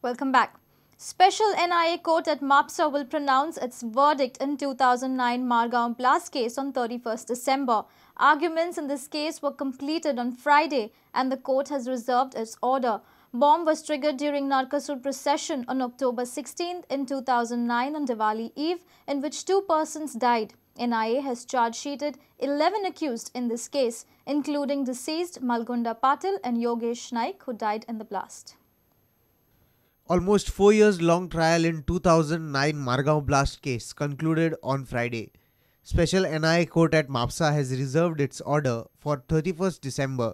Welcome back. Special NIA court at Mapsa will pronounce its verdict in 2009 Margaon blast case on 31st December. Arguments in this case were completed on Friday and the court has reserved its order. Bomb was triggered during Narkasur procession on October 16th in 2009 on Diwali Eve, in which 2 persons died. NIA has charge-sheeted 11 accused in this case, including deceased Malgunda Patil and Yogesh Naik, who died in the blast. Almost 4 years long trial in 2009 Margaon blast case concluded on Friday. Special NIA court at Mapsa has reserved its order for 31st December.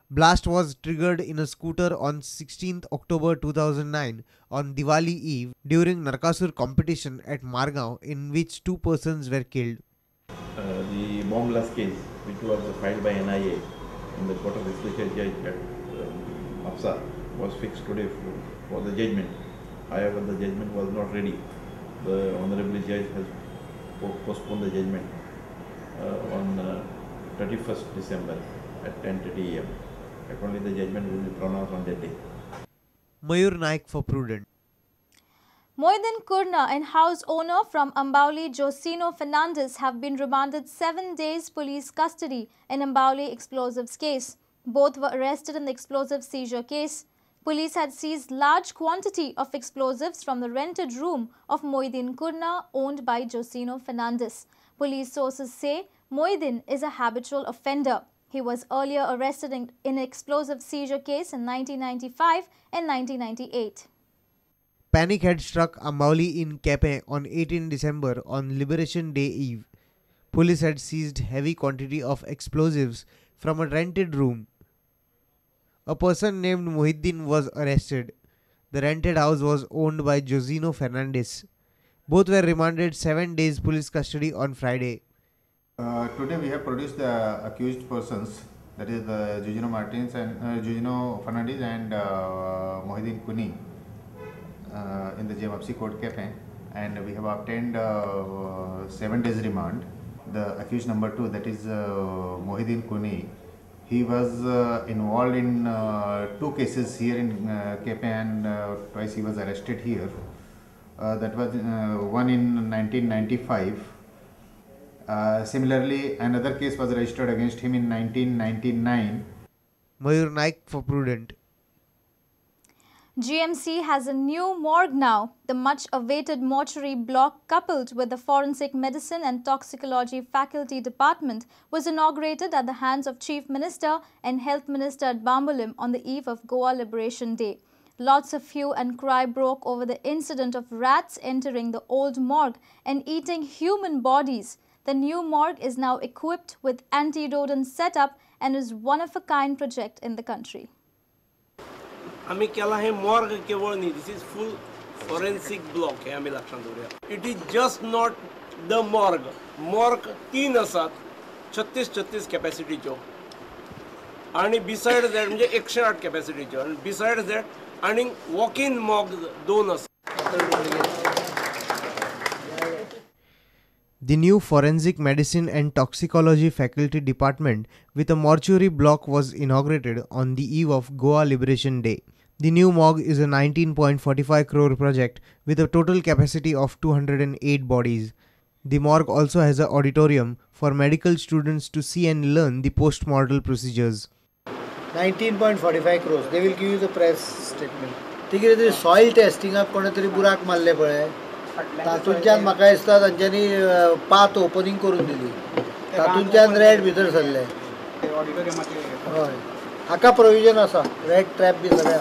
Blast was triggered in a scooter on 16th October 2009 on Diwali Eve during Narkasur competition at Margaon, in which 2 persons were killed. The bomb blast case, which was filed by NIA in the court of the special judge at Mapsa, was fixed today for the judgment. However, the judgment was not ready. The Honorable Judge has postponed the judgment on 31st December at 10:30 am. Accordingly, the judgment will be pronounced on that day. Mayur Naik for Prudent. Moidin Kurna and house owner from Ambauli Josino Fernandez have been remanded 7 days police custody in Ambauli explosives case. Both were arrested in the explosive seizure case. Police had seized large quantity of explosives from the rented room of Moidin Kurna, owned by Josino Fernandez. Police sources say Moidin is a habitual offender. He was earlier arrested in an explosive seizure case in 1995 and 1998. Panic had struck Ambauli in Kepe on 18 December on Liberation Day Eve. Police had seized heavy quantity of explosives from a rented room. A person named Muhiddin was arrested. The rented house was owned by Josino Fernandez. Both were remanded 7 days police custody on Friday. Today we have produced the accused persons, that is the Josino Martins and Josino Fernandez and Muhiddin Kuni in the JMFC court cafe, and we have obtained 7 days remand. The accused number 2, that is Muhiddin Kuni, he was involved in 2 cases here in Kepe, and twice he was arrested here. That was one in 1995. Similarly, another case was registered against him in 1999. Mayur Naik for Prudent. GMC has a new morgue now. The much-awaited mortuary block, coupled with the Forensic Medicine and Toxicology Faculty Department, was inaugurated at the hands of Chief Minister and Health Minister at Bambolim on the eve of Goa Liberation Day. Lots of hue and cry broke over the incident of rats entering the old morgue and eating human bodies. The new morgue is now equipped with anti-rodent setup and is one-of-a-kind project in the country. आम्ही केला हे morgue केवळ न्ही, this is full forensic block हे आम्ही लक्षात दवरया. It is just not the morgue. Morgue 3 आसात 36 कॅपॅसिटीच्यो आणि बिसायड दॅट म्हणजे 108 कॅपॅसिटीच्यो आणि बिसायड दॅट आणि वॉक इन मॉर्ग 2 आसात. The new Forensic Medicine and Toxicology Faculty Department with a mortuary block was inaugurated on the eve of Goa Liberation Day. The new morgue is a 19.45 crore project with a total capacity of 208 bodies. The morgue also has an auditorium for medical students to see and learn the post-mortem procedures. 19.45 crores. They will give you the press statement. तिकडे soil testing कोणतरी बुराक मारले पळय. तातूंच्यान म्हाका दिसता तांच्यांनी पात opening करून दिली. तातूंच्यान रेड भितर सरले. हय, हाका प्रोविजन आसा रेड ट्रॅप बी सगळ्या.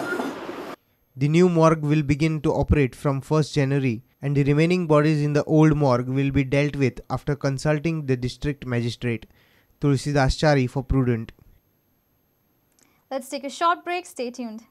The new morgue will begin to operate from 1st January and the remaining bodies in the old morgue will be dealt with after consulting the district magistrate. Tulsidas Chari for Prudent. Let's take a short break. Stay tuned.